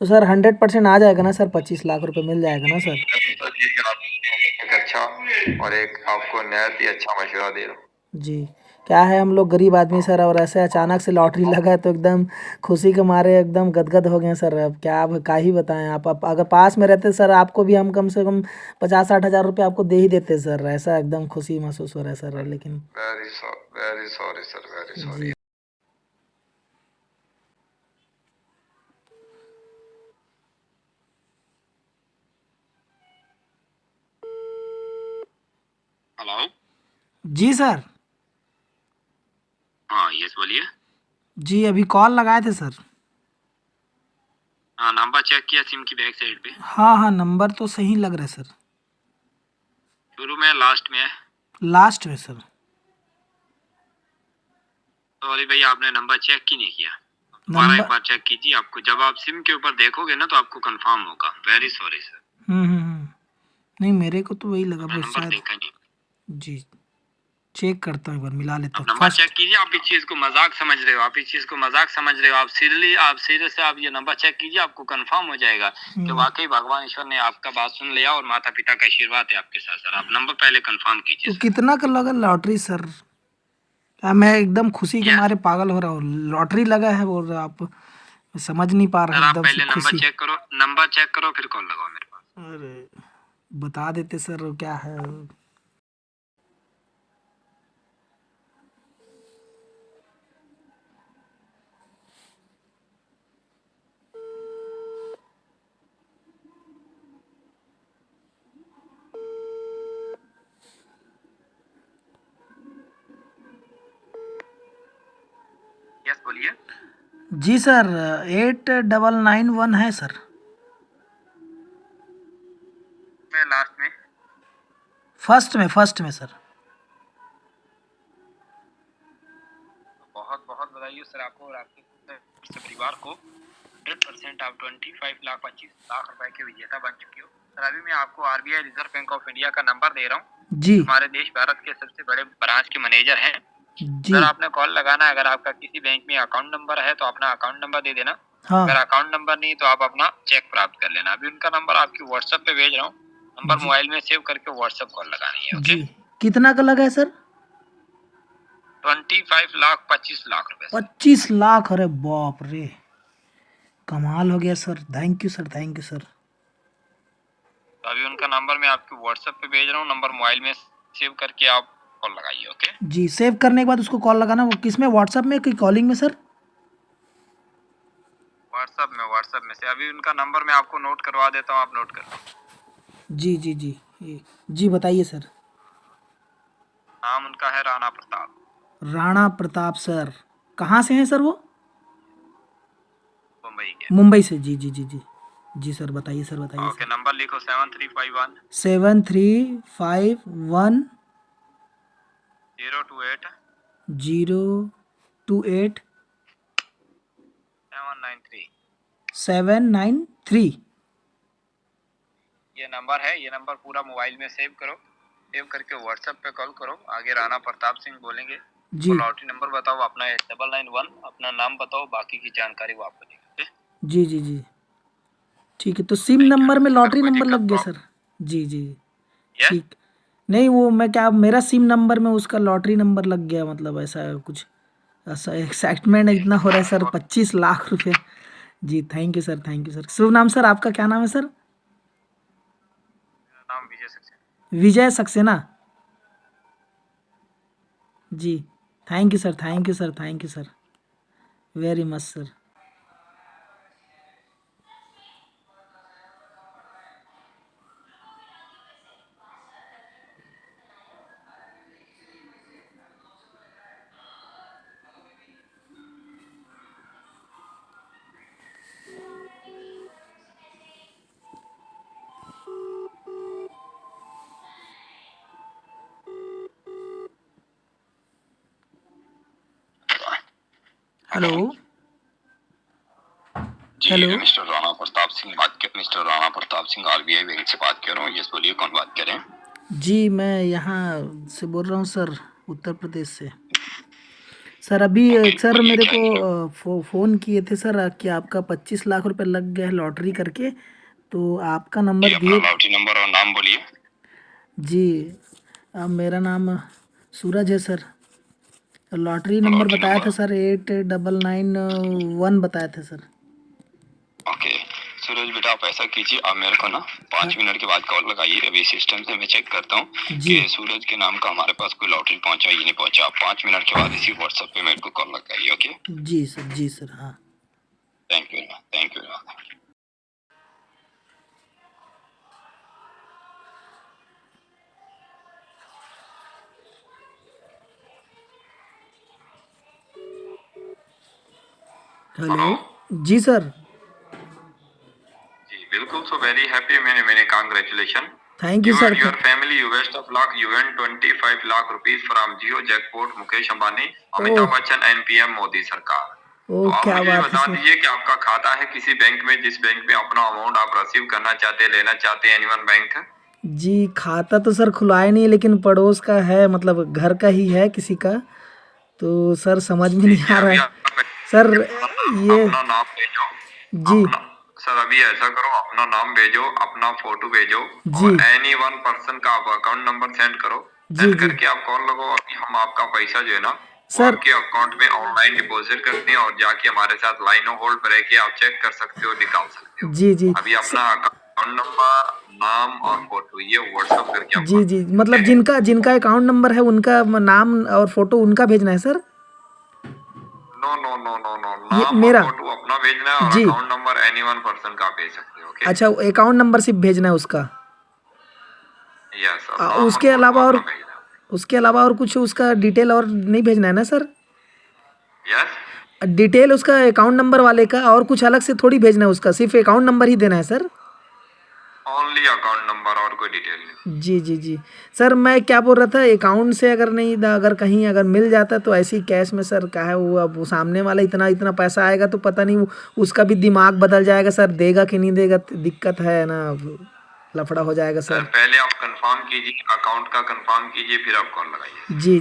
तो सर 100% आ जाएगा ना सर, 25 लाख रुपए मिल जाएगा ना सर? तो जी आप एक अच्छा और एक आपको नहायत ही अच्छा मशवरा दे रहा हूँ। जी। क्या है, हम लोग गरीब आदमी सर, और ऐसे अचानक से लॉटरी लगा है तो एकदम खुशी के मारे एकदम गदगद हो गए सर। अब क्या, अब क्या ही बताएं। आप अगर पास में रहते सर, आपको भी हम कम से कम 50-60 हज़ार रुपये आपको दे ही देते सर। ऐसा एकदम खुशी महसूस हो रहा है सर, लेकिन very sorry sir, very sorry. जी। हेलो। जी सर। हाँ यस बोलिए। जी अभी कॉल लगाए थे सर। हाँ नंबर चेक किया सिम की बैक साइड पे? हाँ हाँ, नंबर तो सही लग रहा है सर। शुरू में लास्ट में है? लास्ट में सर। सॉरी भैया आपने नंबर चेक ही नहीं किया। दोबारा एक नंबर। बार चेक कीजिए, आपको जब आप सिम के ऊपर देखोगे ना तो आपको कंफर्म होगा। Very sorry sir. नहीं मेरे को तो वही लगा, आपने बस नंबर शायद। देखा नहीं। जी। चेक करता हूँ, एक बार मिला लेता आप हूँ नंबर चेक फर्स्ट। कीजिए। आप इस चीज को मजाक समझ रहे हो, आप इस चीज को मजाक समझ रहे हो। आप सीरियस से आप ये नंबर चेक कीजिए, आपको कंफर्म हो जाएगा कि वाकई भगवान ईश्वर ने आपका बात सुन लिया और माता पिता का आशीर्वाद है आपके साथ। सर आप नंबर पहले कंफर्म कीजिए तो सर। कितना का लगा लॉटरी सर? मैं एकदम खुशी के क्या मारे पागल हो रहा हूँ, लॉटरी लगा है और आप समझ नहीं पा रहे सर, हैं, आप एकदम से पहले नंबर खुशी। चेक करो, नंबर चेक करो फिर कॉल लगाओ मेरे पास। अरे बता देते सर क्या है। यस बोलिए। जी सर, 8991 है सर। मैं लास्ट में फर्स्ट में सर। बहुत बहुत बधाई हो सर आपको और आपके पूरे परिवार को। 100% आप 25 लाख 25 लाख रुपए के विजेता बन चुके हो सर। अभी मैं आपको RBI reserve bank of India का नंबर दे रहा हूँ। जी। हमारे देश भारत के सबसे बड़े ब्रांच के मैनेजर हैं जी। सर। आपने कॉल लगाना है, अगर आपका किसी बैंक में अकाउंट नंबर है तो अपना अकाउंट नंबर दे देना। हाँ। अगर अकाउंट नंबर नहीं तो आप अपना चेक प्राप्त कर लेना। अभी उनका नंबर आपकी व्हाट्सएप पे भेज रहा हूँ। नंबर जी। मोबाइल में सेव करके व्हाट्सएप कॉल लगानी है। ओके। जी। कितना का लगा है सर? 25 लाख 25 लाख रुपए सर। 25 लाख? अरे बाप रे, कमाल हो गया sir. Thank you sir, thank you sir. तो अभी उनका नंबर मैं आपके व्हाट्सएप पे भेज रहा हूँ। नंबर मोबाइल में सेव करके आप कॉल लगाइए। ओके। जी, सेव करने के बाद उसको कॉल लगाना, वो किस में, व्हाट्सएप में कि कॉलिंग में सर? व्हाट्सएप में से अभी उनका नंबर मैं आपको नोट करवा देता हूँ, आप नोट कर लो। जी जी जी। जी बताइए सर। नाम उनका है राणा प्रताप। राणा प्रताप सर। कहाँ से हैं सर वो? मुंबई के। मुंबई से। जी जी जी जी। जी सर बताइए, सर बताइए ओके सर। नंबर लिखो 7351 7351 028 028 793। 793। ये नंबर है, ये नंबर पूरा मोबाइल में सेव करो। सेव करके व्हाट्सएप पे कॉल करो। आगे राणा प्रताप सिंह बोलेंगे। वो जी लॉटरी नंबर बताओ अपना 991, अपना नाम बताओ, बाकी की जानकारी वो आपको देंगे। जी जी जी। ठीक है, तो सिम थैंक यू। नंबर में अगर लॉटरी कोई नंबर लग दिक्कत गया सर? जी जी। यस। ठीक। नहीं वो मैं क्या, मेरा सिम नंबर में उसका लॉटरी नंबर लग गया, मतलब ऐसा कुछ, ऐसा एक्साइटमेंट इतना हो रहा है सर, 25 लाख रुपए। जी thank you sir, thank you sir. शुभ नाम सर आपका क्या नाम है सर? मेरा नाम विजय सक्सेना। विजय सक्सेना। जी। Thank you sir, thank you sir, thank you sir, very much sir. Hello. Hello. जी hello. Mister Rana Pratap Singh mister Rana Pratap Singh RBI bank से बात कर रहा हूँ। यस बोलिए, कौन बात कर रहे हैं? जी मैं यहाँ से बोल रहा हूँ सर, उत्तर प्रदेश से। सर अभी सर बोलिए मेरे क्या को इशू। फ़ोन किए थे सर कि आपका 25 लाख रुपए लग गया है लॉटरी करके, तो आपका जी नंबर अपना दिए। लॉटरी नंबर और नाम बोलिए। जी मेरा नाम सूरज है सर। लॉटरी नंबर लॉटरी बताया था नंबर। सर 8991 बताया था सर। ओके सूरज बेटा आप ऐसा कीजिए, आप मेरे को ना हाँ 5 मिनट के बाद कॉल लगाइए। अभी सिस्टम से मैं चेक करता हूँ जी। कि सूरज के नाम का हमारे पास कोई लॉटरी पहुंचा या नहीं पहुंचा। आप 5 मिनट के बाद इसी व्हाट्सएप पे मेरे को कॉल लगाइए। ओके जी सर हाँ। Thank you, thank you. Hello. Hello. जी सर। जी बिल्कुल, सो वेरी हैप्पी, मैंने मैंने congratulation thank you you sir. And your family, you best of luck, you and 25 lakh rupees from Jio jackpot, Mukesh Ambani, oh. Amitabh Bachchan and PM Modi सरकार। तो ओह आप क्या मुझे ये बात है बता सर। दीजिए कि आपका खाता है किसी बैंक में, जिस बैंक में अपना अमाउंट आप रिसीव करना चाहते हैं, लेना चाहते हैं, एनीवन बैंक। जी खाता तो सर खुलवाया नहीं है, लेकिन पड़ोस का है, मतलब घर का ही है किसी का। तो सर समझ में नहीं ठीक है, आ रहा अभी है आप सर ये। अपना नाम भेजो। जी अपना सर अभी ऐसा करो, अपना नाम भेजो, अपना फोटो भेजो, जी और एनी वन पर्सन का आप अकाउंट नंबर सेंड करो। जी सेंड जी करके आप कॉल लगाओ, अभी हम आपका पैसा जो है ना वो सर। आपके अकाउंट में ऑनलाइन डिपॉजिट करते हैं, और जाके हमारे साथ लाइन होल्ड पर रह के आप चेक कर सकते हो, निकाल सकते हो। जी जी अभी अपना अकाउंट नंबर, नाम और फोटो ये व्हाट्सएप करके आप जी कॉल। जी मतलब ओके। जिनका जिनका अकाउंट नंबर है उनका नाम और फोटो उनका भेजना है sir. No no no no no, ये नाम और मेरा। फोटो अपना भेजना है, और जी account number any one person का आप भेज सकते हो। ओके। अच्छा अकाउंट नंबर सिर्फ भेजना है उसका। यस, और नाम और उसके फोटो अलावा और अपना भेजना है। उसके अलावा और कुछ उसका डिटेल और नहीं भेजना है ना सर। यस, डिटेल उसका अकाउंट नंबर वाले का और कुछ अलग से थोड़ी भेजना है, उसका सिर्फ अकाउंट नंबर ही देना है सर। ओनली अकाउंट नंबर, और कोई डिटेल नहीं। जी सर मैं क्या बोल रहा था, अकाउंट से अगर नहीं अगर कहीं अगर मिल जाता तो ऐसे ही कैश में सर क्या है वो, अब वो सामने वाला इतना इतना पैसा आएगा तो पता नहीं उसका भी दिमाग बदल जाएगा सर, देगा कि नहीं देगा, दिक्कत है ना, अब लफड़ा हो जाएगा सर सर। पहले आप कंफर्म कीजिए, अकाउंट का कंफर्म कीजिए, फिर आप कॉल लगाइए सर। जी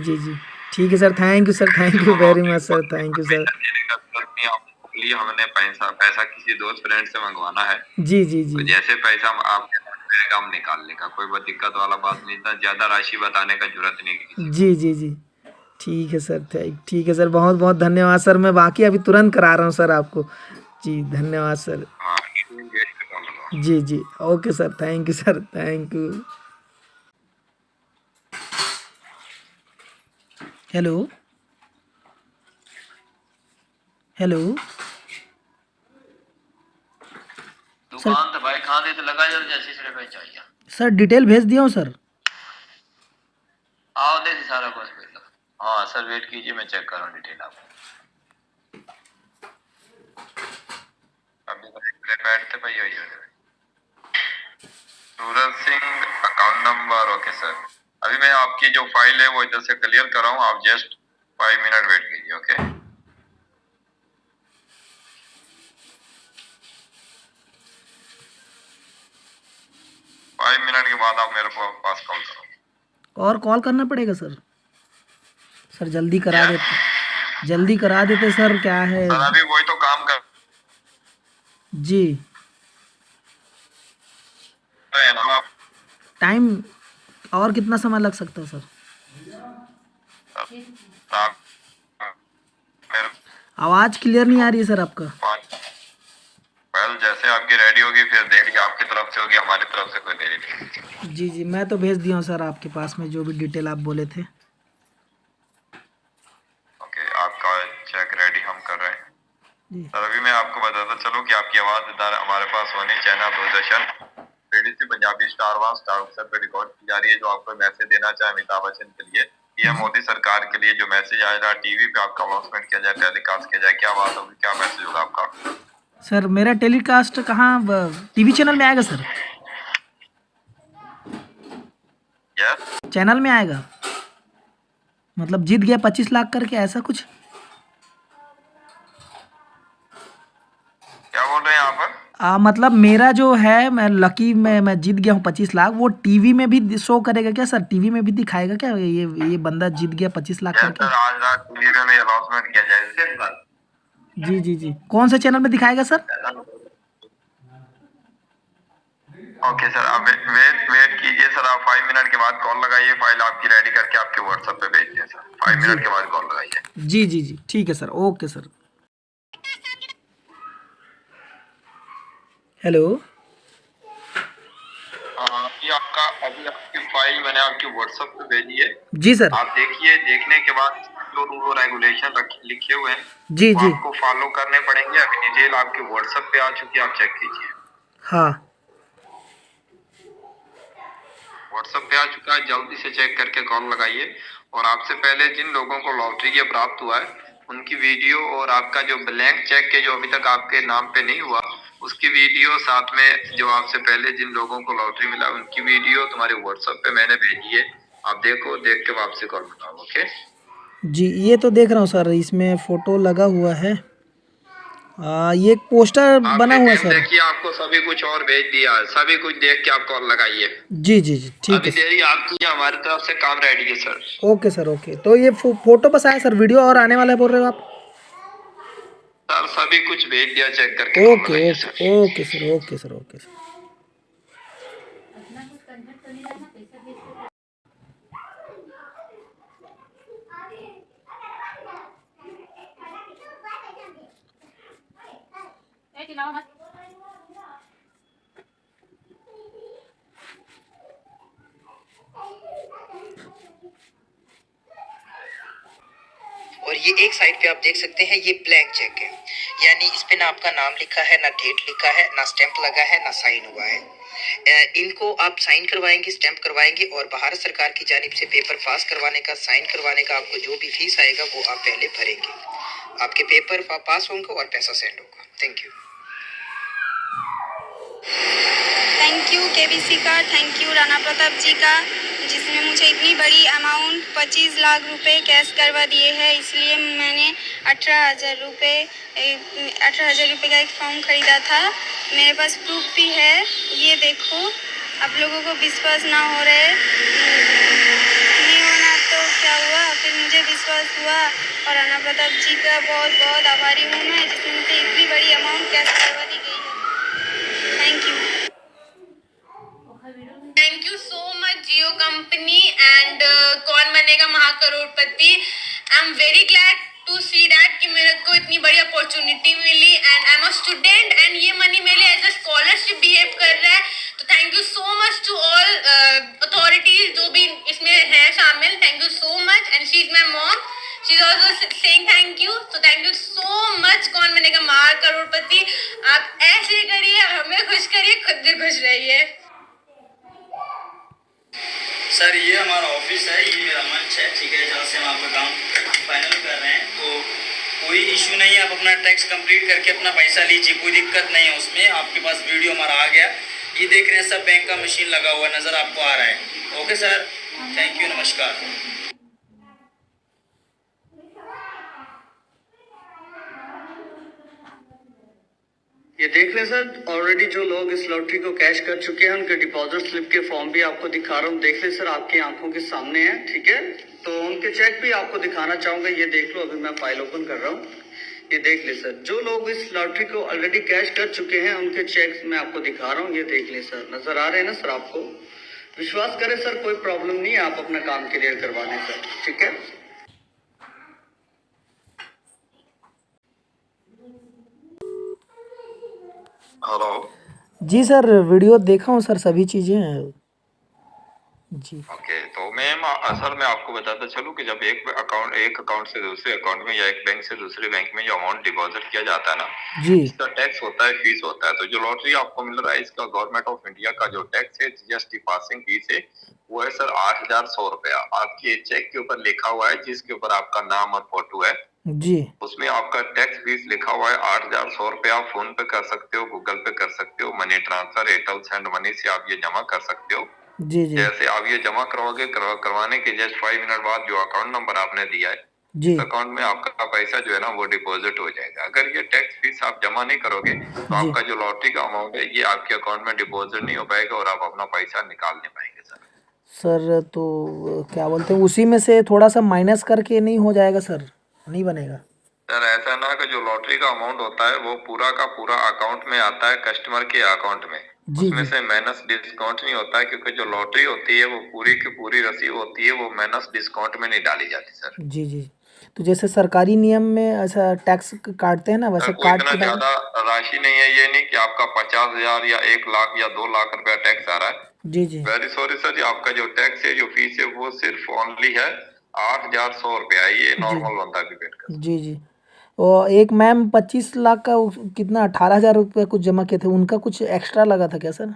ठीक है sir, thank you sir, thank you देखो very lottery much sir, thank you sir. पैसा देने का जरूरत नहीं है आपको, लिए हमने पैसा पैसा किसी दोस्त फ्रेंड से मंगवाना है, जी तो जैसे पैसा आपके पास रहेगा हम निकाल लेगा, कोई बहुत दिक्कत वाला बात नहीं, इतना ज्यादा राशि बताने का जरूरत नहीं है किसी को। जी ठीक है सर, ठीक है सर, बहुत बहुत धन्यवाद सर, मैं बाकी अभी तुरंत करा रहा हूँ सर आपको। जी धन्यवाद सर। हाँ, गेट पे कॉल लगाओ। जी okay sir, thank you sir, thank you. Hello. Hello. Sir दुकान तो भाई कहाँ दे, तो लगा यार जैसे सिर्फ चाहिए। सर डिटेल भेज दिया हूँ सर। आओ दे दी सारा कुछ भेज लो। हाँ सर वेट कीजिए, मैं चेक कर रहा हूँ डिटेल आपको। अभी बैठते भाई यही हो Suraj Singh account number. Okay sir, अभी मैं आपकी जो फाइल है वो इधर से क्लियर कर रहा हूँ, आप जस्ट 5 मिनट वेट कीजिए। ओके 5 मिनट के बाद आप मेरे पास कॉल करो। और कॉल करना पड़ेगा सर। सर जल्दी करा क्या देते, जल्दी करा देते सर, क्या है। सर अभी वही तो काम कर जी रहे हैं ना आप। टाइम और कितना समय लग सकता है सर। आप मेरे आवाज़ क्लियर नहीं आ रही है सर आपका। पाँच वेल जैसे आपकी रेडी होगी फिर देरी आपकी तरफ से होगी, हमारी तरफ से कोई देरी नहीं। जी मैं तो भेज दिया हूँ सर आपके पास में जो भी डिटेल आप बोले थे। ओके आपका चेक रेडी हम कर रहे हैं। जी सर अभी मैं आपको बताता चलूं कि आपकी आवाज हमारे पास Sony channel Doordarshan BDC Punjabi Star One Star Utsav पे रिकॉर्ड की जा रही है। जो आपको मैसेज देना चाहे अमिताभ बच्चन के लिए, पीएम मोदी सरकार के लिए जो मैसेज आएगा टीवी पे आपका अनाउंसमेंट किया जाए, टेलीकास्ट किया जाए, क्या बात होगी, क्या मैसेज होगा आपका? सर मेरा टेलीकास्ट कहाँ, टीवी चैनल में आएगा सर। यस, चैनल में आएगा, मतलब जीत गया 25 लाख करके ऐसा कुछ। क्या बोल रहे हैं आप? मतलब मेरा जो है मैं लकी मैं जीत गया हूँ 25 लाख, वो टीवी में भी शो करेगा क्या सर? टीवी में भी दिखाएगा क्या ये बंदा जीत गया 25 लाख यस करके? सर, आज रात टीवी में अनाउंसमेंट किया जाएगा सर। जी जी जी, कौन से चैनल में दिखाएगा सर? ओके सर, आप वेट वेट कीजिए सर, आप 5 मिनट के बाद कॉल लगाइए, फाइल आपकी रेडी करके आपके व्हाट्सएप पे भेजते हैं सर। फाइव जी मिनट के बाद कॉल लगाइए। जी जी जी, ठीक है सर, ओके सर। हेलो। ये आपका अभी आपकी फाइल मैंने आपके व्हाट्सएप पे भेजी है। जी सर। आप देखिए, देखने के बाद जो रूल रेगुलेशन लिखे हुए हैं जी वो जी। आपको फॉलो करने पड़ेंगे। अभी डिटेल आपके व्हाट्सएप पे आ चुकी है, आप चेक कीजिए। हाँ। व्हाट्सएप पे आ चुका है, जल्दी से चेक करके कॉल लगाइए। और आपसे पहले जिन लोगों को लॉटरी के प्राप्त हुआ है उनकी वीडियो और आपका जो ब्लैंक चेक के जो अभी तक आपके नाम पे नहीं हुआ उसकी वीडियो, साथ में जो आपसे पहले जिन लोगों को लॉटरी मिला उनकी वीडियो तुम्हारे व्हाट्सएप पे मैंने भेजी है। आप देखो, देख के वापसी कॉल बताओ। ओके जी, ये तो देख रहा हूँ सर, इसमें फोटो लगा हुआ है। ये एक पोस्टर बना आपने हुआ है टाइम सर। देखिए, आपको सभी कुछ और भेज दिया है, सभी कुछ देख के आप कॉल लगाइए। जी जी जी, ठीक अभी है सर। देरी आपकी है, हमारी तरफ से काम रेडी है सर। Okay sir, okay. तो ये फोटो बस आया सर, वीडियो और आने वाला है बोल रहे हो आप? सर सभी कुछ भेज दिया, चेक करके कॉल ओके लगाइए okay sir. Okay sir, okay sir, okay sir. और ये एक साइड पे आप देख सकते हैं, ये ब्लैंक चेक है, यानी इस पे ना आपका नाम लिखा है, ना डेट लिखा है, ना स्टैंप लगा है, ना साइन हुआ है। इनको आप साइन करवाएंगे, स्टैंप करवाएंगे और भारत सरकार की जानिब से पेपर पास करवाने का, साइन करवाने का आपको जो भी फीस आएगा वो आप पहले भरेंगे। आपके पेपर पास होंगे और पैसा सेंड होगा। Thank you. Thank you KBC का, थैंक यू राणा प्रताप जी का, जिसने मुझे इतनी बड़ी अमाउंट 25 लाख रुपए कैश करवा दिए हैं। इसलिए मैंने 18,000 रुपये का एक फॉर्म ख़रीदा था। मेरे पास प्रूफ भी है, ये देखो। आप लोगों को विश्वास ना हो रहे, नहीं होना तो क्या हुआ, फिर मुझे विश्वास हुआ और राणा प्रताप जी का बहुत बहुत आभारी हूँ मैं, जिसने मुझे इतनी बड़ी अमाउंट कैश करवा दी गई है। Thank you. Thank you so much Jio company and Kaun Banega Mahacrorepati. I am very glad to see that कि मेरे को इतनी बड़ी अपॉर्चुनिटी मिली and I am a student and ये मनी मेरे लिए एज अ स्कॉलरशिप बिहेव कर रहा है। तो thank you so much to all authorities जो भी इसमें है शामिल। Thank you so much and she is my mom, she is also saying thank you. तो thank you so much Kaun Banega महाकरोड़पति। आप ऐसे करिए, हमें खुश करिए, खुद भी खुश रहिए। सर ये हमारा ऑफिस है, ये मेरा मंच है, ठीक है, जहाँ से हम आपका काम फाइनल कर रहे हैं। तो कोई इशू नहीं है, आप अपना टैक्स कंप्लीट करके अपना पैसा लीजिए, कोई दिक्कत नहीं है उसमें। आपके पास वीडियो हमारा आ गया, ये देख रहे हैं सब, बैंक का मशीन लगा हुआ नज़र आपको आ रहा है। ओके सर, थैंक यू, नमस्कार। ये देख लें सर, ऑलरेडी जो लोग इस लॉटरी को कैश कर चुके हैं उनके डिपॉजिट स्लिप के फॉर्म भी आपको दिखा रहा हूँ। देख लें सर, आपकी आंखों के सामने है, ठीक है। तो उनके चेक भी आपको दिखाना चाहूंगा, ये देख लो, अभी मैं फाइल ओपन कर रहा हूँ। ये देख ले सर, जो लोग इस लॉटरी को ऑलरेडी कैश कर चुके हैं उनके चेक मैं आपको दिखा रहा हूँ। ये देख ले सर, नजर आ रहे हैं ना सर आपको? विश्वास करें सर, कोई प्रॉब्लम नहीं है, आप अपना काम क्लियर करवा लें सर, ठीक है। हेलो जी सर, वीडियो देखा हूँ सर, सभी चीज़ें हैं जी। ओके, तो मैम असल में आपको बताता चलूं कि जब एक अकाउंट से दूसरे अकाउंट में या एक बैंक से दूसरे बैंक में जो अमाउंट डिपॉजिट किया जाता है ना, जी इसका टैक्स होता है, फीस होता है। तो जो लॉटरी आपको मिल रहा है इसका गवर्नमेंट ऑफ इंडिया का जो टैक्स है, जीएसटी पासिंग फीस है, वो है सर 8,100 रुपया। आपके चेक के ऊपर लिखा हुआ है, जिसके ऊपर आपका नाम और फोटो है, जी उसमें आपका टैक्स फीस लिखा हुआ है 8,100 रुपया। आप फोन पे कर सकते हो, गूगल पे कर सकते हो, money transfer, Airtel send money से आप ये जमा कर सकते हो। जी जी जैसे आप ये जमा करवाने के जस्ट 5 मिनट बाद जो अकाउंट नंबर आपने दिया है जी अकाउंट में आपका पैसा जो है ना वो डिपॉजिट हो जाएगा। अगर ये टैक्स फीस आप जमा नहीं करोगे तो जी आपका जो लॉटरी का अमाउंट है ये आपके अकाउंट में डिपॉजिट नहीं हो पाएगा और आप अपना पैसा निकाल नहीं पाएंगे सर। सर। तो क्या बोलते हैं, उसी में से थोड़ा सा माइनस करके नहीं हो जाएगा सर? नहीं बनेगा? सर ऐसा ना कि जो लॉटरी का अमाउंट होता है वो पूरा का पूरा अकाउंट में आता है, कस्टमर के अकाउंट में। जी उसमें जी से माइनस डिस्काउंट नहीं होता है, क्योंकि जो लॉटरी होती है वो पूरी की पूरी रसीद होती है, वो माइनस डिस्काउंट में नहीं डाली जाती सर। जी जी। तो जैसे सरकारी नियम में ऐसा टैक्स काटते हैं ना, सर वैसे कोई काट इतना के डाल। ज्यादा राशि नहीं है, ये नहीं कि आपका 50,000 या 1 लाख या 2 लाख रुपया टैक्स आ रहा है। जी जी वेरी सॉरी सर, ये आपका जो टैक्स है, जो फीस है, वो सिर्फ ओनली है 8,100 रुपया। ये जी नॉर्मल बनता है पेमेंट का। जी जी। और एक मैम 25 लाख का कितना 18,000 रुपये कुछ जमा किए थे, उनका कुछ एक्स्ट्रा लगा था क्या सर?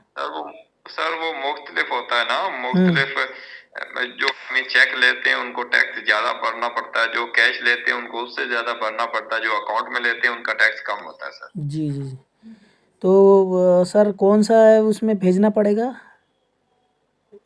सर वो मुख्तलिफ होता है ना, हम्म। मुख्तलिफ। जो आदमी चेक लेते हैं उनको टैक्स ज्यादा भरना पड़ता है, जो कैश लेते हैं उनको उससे ज्यादा भरना पड़ता है, जो अकाउंट में लेते हैं उनका टैक्स कम होता है सर। जी जी जी। तो सर कौन सा है उसमें भेजना पड़ेगा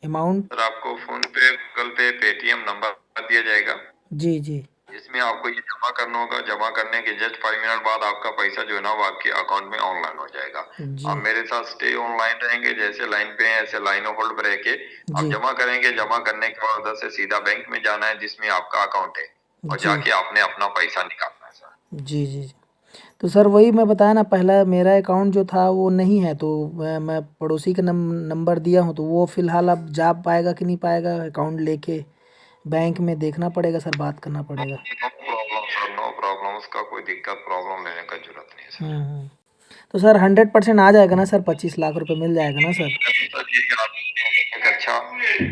अमाउंट? सर आपको फोन पे, गूगल पे, पेटीएम नंबर दिया जाएगा, जी जी इसमें आपको ये जमा करना होगा। जमा करने के जस्ट 5 मिनट बाद आपका पैसा जो है ना वो आपके अकाउंट में ऑनलाइन हो जाएगा। आप जी मेरे साथ स्टे ऑनलाइन रहेंगे, जैसे लाइन पे हैं ऐसे लाइन होल्ड पे रह के आप जी जमा करेंगे। जमा करने के बाद उधर से सीधा बैंक में जाना है जिसमें आपका अकाउंट है, और जी जाके आपने अपना पैसा निकालना है सर। जी जी। तो सर वही मैं बताया ना, पहला मेरा अकाउंट जो था वो नहीं है, तो मैं पड़ोसी का नंबर दिया हूँ, तो वो फ़िलहाल अब जा पाएगा कि नहीं पाएगा अकाउंट लेके? बैंक में देखना पड़ेगा सर, बात करना पड़ेगा। No problem sir, no problem, उसका कोई दिक्कत प्रॉब्लम लेने का जरूरत नहीं है सर। हम्म। तो सर 100% आ जाएगा ना सर? 25 लाख रुपए मिल जाएगा ना सर? सर ये आप एक अच्छा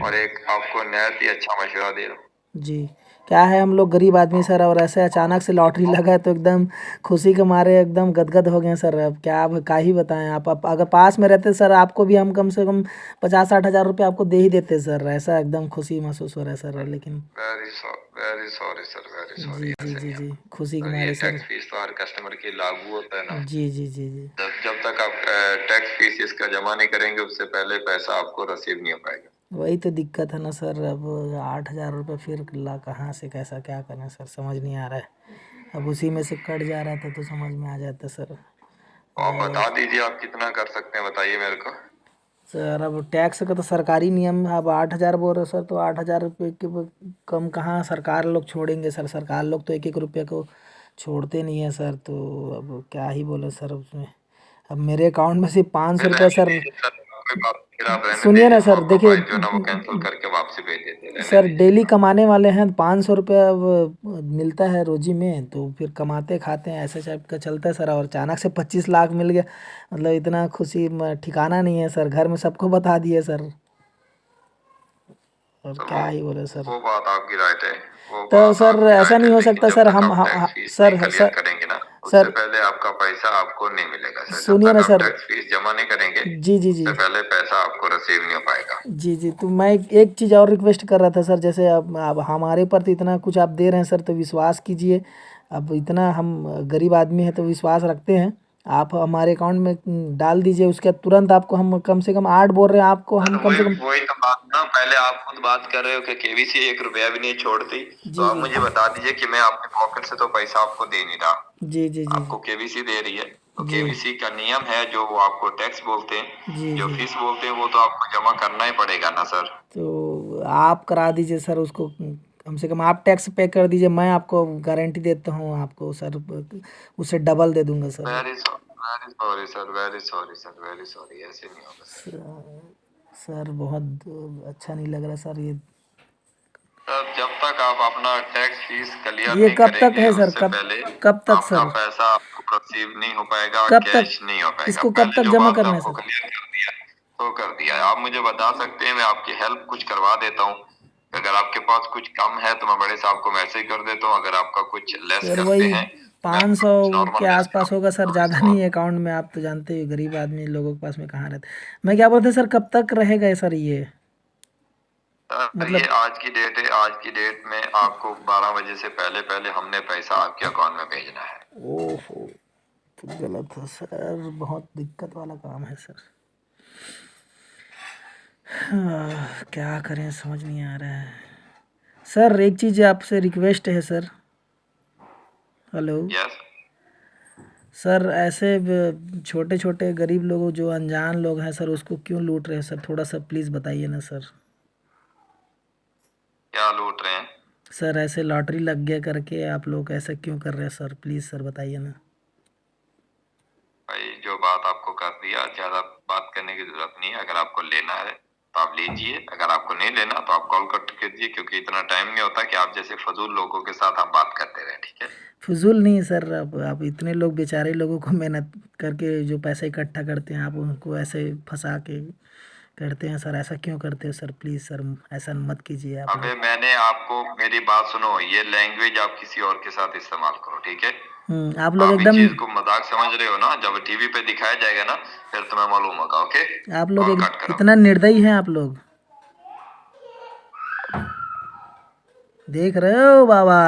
और एक आपको नहायत ही अच्छा मशवरा दे रहा हूँ। जी। क्या है, हम लोग गरीब आदमी सर, और ऐसे अचानक से लॉटरी लगा है तो एकदम खुशी के मारे एकदम गदगद हो गए सर। अब क्या ही बताएं। आप अगर पास में रहते सर, आपको भी हम कम से कम 50-60 हज़ार रुपये आपको दे ही देते सर। ऐसा एकदम खुशी महसूस हो रहा है सर, लेकिन वेरी सॉरी सर, वेरी जी सॉरी। जी ऐसे जी नहीं जी, होता खुशी के सर, ये मारे सर। टैक्स फीस तो हर कस्टमर के लागू होता है ना। जी जी जी जी। जब तक आप टैक्स फीस इसका जमा नहीं करेंगे उससे पहले पैसा आपको रिसीव नहीं हो पाएगा। वही तो दिक्कत है ना सर। अब 8,000 रुपये फिर ला कहाँ से, कैसा क्या करें सर, समझ नहीं आ रहा है। अब उसी में से कट जा रहा था तो समझ में आ जाता सर। तो आप बता दीजिए आप कितना कर सकते हैं, बताइए मेरे को। सर अब टैक्स का तो सरकारी नियम है, अब 8,000 बोल रहे सर, तो 8,000 रुपये के कम कहाँ सरकार लोग छोड़ेंगे सर? सरकार लोग तो 1-1 रुपये को छोड़ते नहीं है सर। तो अब क्या ही बोले सर उसमें। अब मेरे अकाउंट में सिर्फ 500 रुपये रहने सर। दीजिए सर, कोई बात नहीं, फिर आप रहने सुनिए ना दीजिए, हम सर, आपका देखिए फाइल जो है ना वो कैंसिल करके वापसी भेज देते हैं, रहने सर दीजिए। डेली कमाने वाले हैं, 500 रुपये अब मिलता है रोजी में, तो फिर कमाते खाते हैं, ऐसे टाइप का चलता है सर। और अचानक से 25 लाख मिल गया, मतलब इतना खुशी ठिकाना नहीं है सर। घर में सबको बता दिए सर, और सर क्या ही बोले सर। वो बात आपकी राइट है, वो तो बात सर आपकी ऐसा राइट नहीं है, हो लेकिन सकता जब सर, तक हम आप टैक्स फीस नहीं सर क्लियर सर करेंगे ना उससे सर पहले आपका पैसा आपको नहीं मिलेगा सर। जब सुनिए तक ना आप सर। टैक्स फीस जमा नहीं करेंगे जी जी जी उससे पहले पैसा आपको रिसीव नहीं हो पाएगा। जी जी। तो मैं एक चीज़ और रिक्वेस्ट कर रहा था सर, जैसे अब हमारे पर तो इतना कुछ आप दे रहे हैं सर, तो विश्वास कीजिए। अब इतना हम गरीब आदमी हैं तो विश्वास रखते हैं। आप हमारे अकाउंट में डाल दीजिए, उसके बाद तुरंत आपको हम कम से कम 8 बोल रहे हैं आपको, हम तो कम वही से कम। वही तो बात ना, पहले आप खुद बात कर रहे हो कि केवीसी 1 रुपया भी नहीं छोड़ती, तो जी आप जी मुझे बता दीजिए कि मैं अपने पॉकेट से तो पैसा आपको दे नहीं रहा, जी जी जी आपको केवीसी दे रही है। तो जी केवीसी का नियम है, जो वो आपको टैक्स बोलते हैं, जी जो जी। फीस बोलते हैं, वो तो आपको जमा करना ही पड़ेगा ना सर। तो आप करा दीजिए सर उसको, कम से कम आप टैक्स पे कर दीजिए। मैं आपको गारंटी देता हूँ आपको सर, उससे डबल दे दूंगा sir. Very sorry sir, very sorry sir, very sorry, ऐसे नहीं होगा सर। सर बहुत अच्छा नहीं लग रहा सर ये। सर जब तक आप अपना टैक्स फीस क्लियर ये नहीं कब तक करेंगे है सर? उससे कब पहले कब तक आपका सर? पैसा आपको रिसीव नहीं हो पाएगा, कब तक कैश नहीं हो पाएगा। इसको कब पहले तक जो जमा बात करना है आपको सर? क्लियर कर दिया तो कर दिया है। आप मुझे बता सकते हैं, मैं आपकी हेल्प कुछ करवा देता हूँ। अगर आपके पास कुछ कम है तो मैं बड़े साहब को मैसेज कर देता हूँ, अगर आपका कुछ लेस सर करते वही हैं मैं आपका 500 कुछ के नॉर्मल लेस आसपास होगा सर, ज़्यादा नहीं है अकाउंट में। आप तो जानते ही गरीब आदमी लोगों के पास में कहाँ रहते। मैं क्या बोलते सर, कब तक रहेगा सर ये? ये मतलब आज की डेट है, आज की डेट में आपको 12 बजे से पहले पहले हमने पैसा आपके अकाउंट में भेजना है। ओहो, तो गलत है सर, बहुत दिक्कत वाला काम है सर। क्या करें समझ नहीं आ रहा है सर। एक चीज़ आपसे रिक्वेस्ट है सर, हेलो यस। सर, ऐसे छोटे छोटे गरीब लोग जो अनजान लोग हैं सर, उसको क्यों लूट रहे हैं सर? थोड़ा सा प्लीज़ बताइए ना सर। क्या लूट रहे हैं? सर, ऐसे लॉटरी लग गया करके आप लोग ऐसा क्यों कर रहे हैं सर? प्लीज़ सर बताइए ना। भाई जो बात आपको कर दिया, ज्यादा बात करने की जरूरत नहीं है। अगर आपको लेना है तो आप लीजिए, अगर आपको नहीं लेना तो आप कॉल कट कीजिए, क्योंकि इतना टाइम नहीं होता कि आप जैसे फजूल लोगों के साथ आप बात करते रहें, ठीक है? फजूल नहीं है सर, अब आप इतने लोग बेचारे लोगों को मेहनत करके जो पैसा इकट्ठा करते हैं, आप उनको ऐसे फंसा के करते हैं सर। ऐसा क्यों करते हो सर? प्लीज़ सर ऐसा मत कीजिए आप अबे लोग। मैंने आपको, मेरी बात सुनो, ये लैंग्वेज आप किसी और के साथ इस्तेमाल करो, ठीक है? आप लोग आप इस एकदम चीज को मजाक समझ रहे हो ना, जब टीवी पे दिखाया जाएगा ना फिर तुम्हें मालूम होगा। ओके, आप लोग कॉल कट करो। इतना निर्दयी हैं आप लोग। देख रहे हो बाबा?